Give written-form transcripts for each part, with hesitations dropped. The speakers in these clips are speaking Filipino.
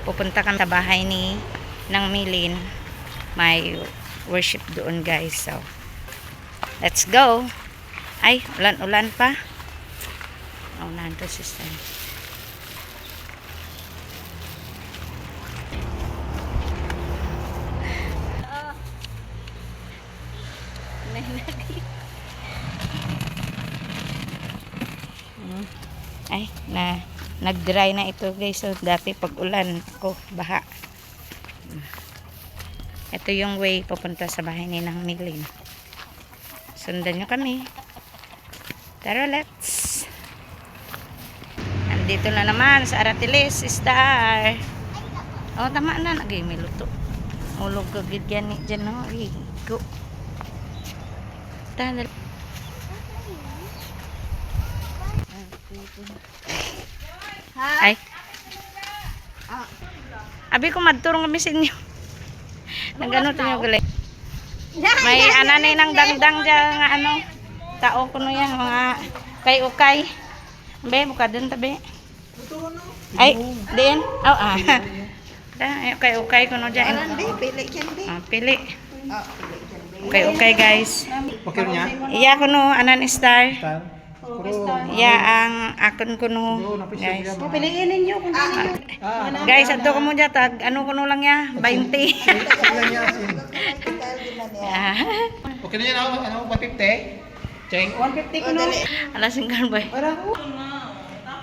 Pupunta kami sa bahay ng Milin. May worship doon, guys. So, let's go. Ay, ulan-ulan pa. Oh, nandito sister. Ay, nag-dry na ito, guys. So, dati pag ulan ako, baha. Ito yung way papunta sa bahay ni ng Milin. Sundan nyo kami. Tara, let's. Andito na naman sa Aratiles Star. Oh, tama na. Nagay, may luto. Ulog ko gidyan ni dyan, no? Go. Tara. Ay. Abi ko madturong kami sa inyo. Nagano to nyo gali. May ananay ng dangdang dyan nga ano. Tao ko no yan. Mga kay-ukay. Be, buka dun tabi. Ay, diin. Oh, kay-ukay ko no dyan. Pili. Kay-ukay, guys. Okay niya? Iya ko no, anan star. Ya, ang akon ko no, guys. Piliin ninyo kung ninyo. Guys, ato ko mo dyan, ano ko no lang ya, 20. Okay na yan, ano, 150? Cheng? 150 ko no. Alasing kan ba?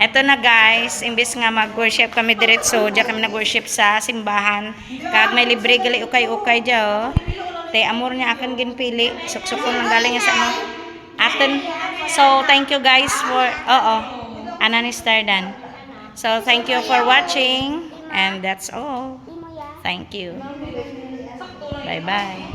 Eto na, guys, imbis nga mag-worship kami diretso, diyan kami nag-worship sa simbahan. Kag may libre gali ukay-ukay dyan, oh. Te amor niya akin ginpili, suksukon lang galing sa ano. Atin. So, thank you guys for, Anani Stardan. So, thank you for watching. And that's all. Thank you. Bye-bye.